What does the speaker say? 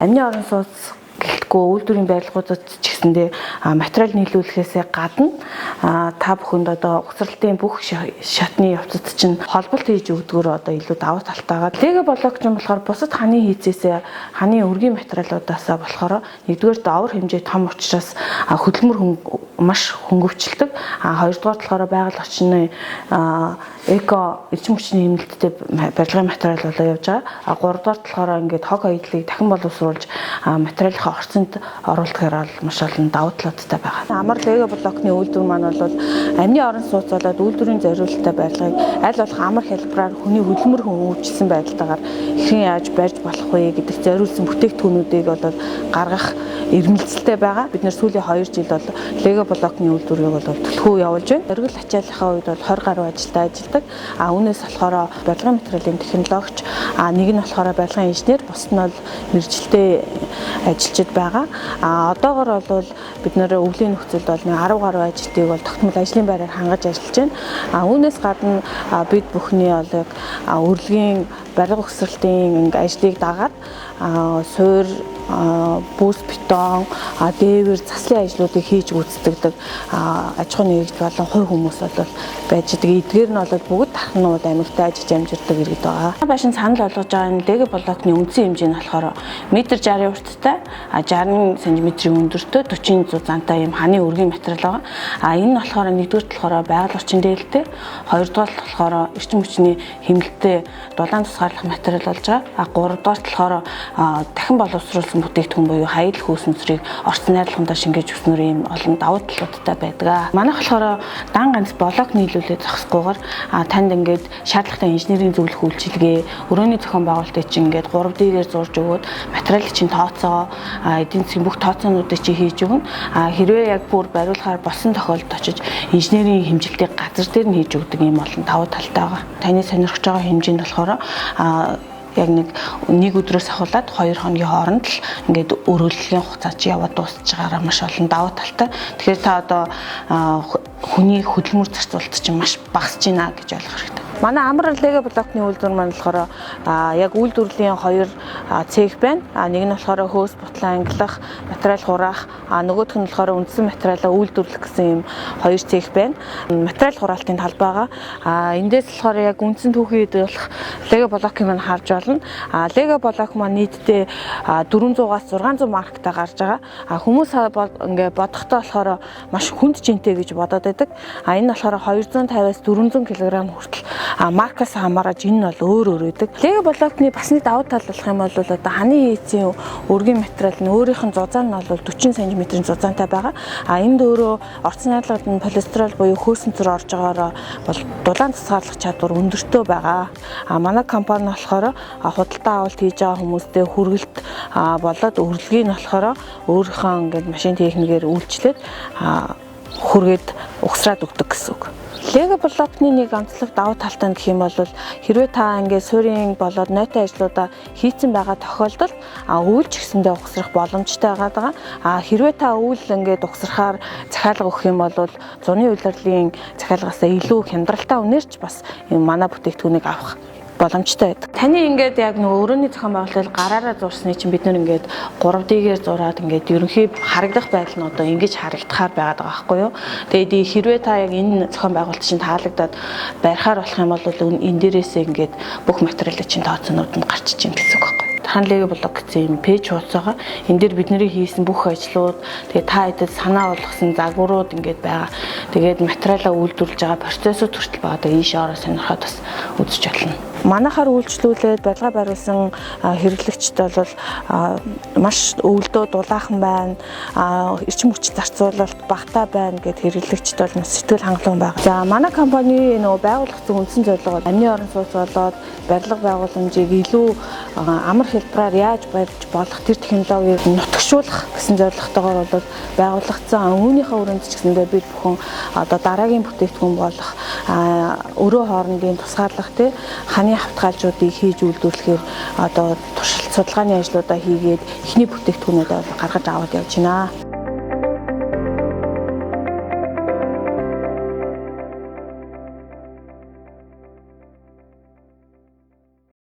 Амны орон сууц гэлтгүй үйлдвэрийн барилгуудад ч гэсэндээ материал нийлүүлэхээс гадна та бүхэнд одоо угсралтын бүх шатны явцад чинь холболт хийж өгдөгөр одоо илүү давуу талтайгаа. Лего блок чинь болохоор бусад ханы хийцээс ханы өргөн материалуудаас болохоор нэгдүгээр давар хэмжээ том учраас хөдөлмөр маш хөнгөвчлөдөг. Хоёрдугаар болохоор байгаль орчны эко эрчим хүчний хэмнэлттэй барилгын материал болоо явж байгаа. Гуравдугаар болохоор ингээд хог аяллыг дахин боловсруулж материалын орчинд оруулахаар маш олон давуу талуудтай байгаа. Амар лего блокны үйлдвэр маань бол амны орон сууц болоод үйлдвэрийн зориулалттай барилгыг аль болох амар хялбараар хүний хөдөлмөр хөнгөвчлсөн байдалтайгаар хэрхэн яаж барьж болох вэ гэдэг зориулсан бүтээгдэхүүнүүдийг бол гаргах ирмэлцэлтэй байгаа. Бид нэр сүүлийн 2 жил бол лего блокны үйлдвэрийг бол төлхөө явуулж байна. Оргил ачааллынхаа үед бол 20 гаруй ажилтаа ажилладаг. Үүнээс болохоор барилгын материалын технологич, нэг нь болохоор барилгын инженер, бусд нь бол мэргэжилтэй ажилчид байгаа. Одоогоор бол бид нэр өвлийн нөхцөлд бол 10 гаруй ажилтныг бол тогтмол ажлын байраар хангаж ажиллаж байна. Үүнээс гадна бид бүхний бол яг урлагийн барилга угсралтын ажлыг дагаад суур, бүүс бетон, дээвэр, заслын ажлуудыг хийж гүйцэтгэдэг аж ахуй нэгж болон хувь хүмүүс бол байж байгаа. Эдгээр нь бол бүгд тархинууд амьдтай ажиж амжирдаг иргэд байгаа. Башин санал болгож байгаа энэ лего блокны үндсэн хэмжээ нь болохоор метр 60 урттай, 60 см өндөртэй, 40 зантай юм ханы өргөн материал байгаа. Энэ нь болохоор нэгдүгээр болохоор байгаль орчин дээлтэй, хоёрдугаар болохоор эрчим хүчний хэмнэлттэй дулаан тусгаарлах материал болж байгаа. Гуравдугаар болохоор дахин боловсруулсан бүтээгдэхүүн буюу хаял хөөсөнцрийг орчин найрлагандаа шингээж өгснөр ийм олон давуу талуудтай байдаг. Манайх болохоор дан ганц блок нийлүүлээд зогсохгүйгээр танд ингээд шаардлагатай инженерийн зөвлөх үйлчилгээ, өрөөний зохион байгуулалтыг чинь ингээд 3D-гээр зурж өгөөд материалыг чинь тооцоо, эдийн засгийн бүх тооцоонуудыг чинь хийж өгнө. Хэрвээ яг бүр бариулахаар болсон тохиолдолд очиж инженерийн хэмжилтийг газар дээр нь хийж өгдөг ийм олон давуу талтай байгаа. Таны сонирхож байгаа хэмжээ нь болохоор яг нэг өдрөөс ахуулаад 2 хоногийн хооронд л ингээд өрөөллийн хугацаа чи яваад дуусч байгаараа маш олон давуу талтай. Тэгэхээр та одоо хүний хөдөлмөр зарцуулалт чинь маш багасж байна гэж ойлгох хэрэгтэй. Манай амар лего блокны үйлдвэр маань болохоор яг үйлдвэрлэлийн 2 цех байна. Нэг нь болохоор хөөс бутлаа ангилах, материал хураах, нөгөөх нь болохоор үндсэн материалаа үйлдвэрлэх гэсэн юм 2 цех байна. Материал хураалтын талбайгаа эндээс болохоор яг үндсэн түүхий болох лего блокийг маань харж болно. Лего блок маань нийтдээ 400-аас 600 марктай гарч байгаа. Хүмүүс ингээ бодохдоо болохоор маш хүнд жинтэй гэж бодоод байдаг. Энэ нь болохоор 250-аас 400 кг хүртэл маркаас хамаараж энэ нь бол өөр байдаг. Лего блокны бас нэг давуу тал болох юм бол одоо ханы хийцийн өргөн материал нь өөрийнх нь зузаан нь бол 40 см-ийн зузаантай байгаа. Энд өөрөө орчин найрлагад нь полистирол буюу хөөсөнцөр орж байгаараа бол дулаан тусгаарлах чадвар өндөртэй байгаа. Манай компани болохоор худалдаа авалт хийж байгаа хүмүүстээ хүргэлт болоод урлагийг нь болохоор өөрийнхөө ингээд машин техникээр үйлчлээд хүргээд угсраад өгдөг гэсэн үг. Лего блокны нэг онцлог давуу талтай нь гэх юм бол хэрвээ та ингээд суурийн болоод нойтой ажлуудаа хийцэн байгаа тохиолдолд өвөлж гэсэндээ угсрах боломжтой байгаа. Хэрвээ та өвөл ингээд угсрахаар захиалга өгөх юм бол зуны улирлын захиалгаас илүү хямдралтай үнээр ч бас манай бүтээгдэхүүнийг авах боломжтой байдаг. Таны ингээд яг өрөөний зохион байгуулалт гараараа зурсны чинь бид нэр ингээд 3D-гээр зураад ингээд ерөнхий харагдах байдал нь одоо ингэж харагдахаар байгаад байгаа байхгүй юу. Тэгээд хэрвээ та яг энэ зохион байгуулалт чинь таалагдаад барихаар болох юм бол энэ дээрээсээ ингээд бүх материалын чинь тооцоонууд нь гарч ичнэ гэсэн үг байхгүй юу. Хан лего блок гэсэн юм пэйж хуудас байгаа. Энэ дээр бидний хийсэн бүх ажлууд, тэгээд та хэдэд санаа болгосон загварууд ингээд байгаа. Тэгээд материалаа үйлдвэрлэж байгаа процессыг хүртэл байгаа. Тэгээд ийшээ ороо сонирхоод бас үзэж болно. Манайхаар үйлчлүүлээд барилга бариулсан хэрэглэгчд бол маш өвөлдөө дулаахан байна, эрчим хүч зарцуулалт багтаа байна гэд хэрэглэгчд бол сэтгэл хангалуун байна. За манай компани байгуулагдсан үндсэн зорилго бол амны орон сууц болоод барилга байгууламжийг илүү амар хэлбэрээр яаж барьж болох тэр технологиг нутагшуулах гэсэн зорилготойгоор бол байгуулагдсан. Үүнийхээ өрөөнд ч гэсэндээ бид бүхэн одоо дараагийн бүтээгдэхүүн болох өрөө хоорондын тусгаарлах ханы хавтгаалжуудыг хийж үйлдвэрлэхээр одоо туршилт судалгааны ажлуудаа хийгээд эхний бүтээгдэхүүнүүдээ гаргаж аваад явж байна.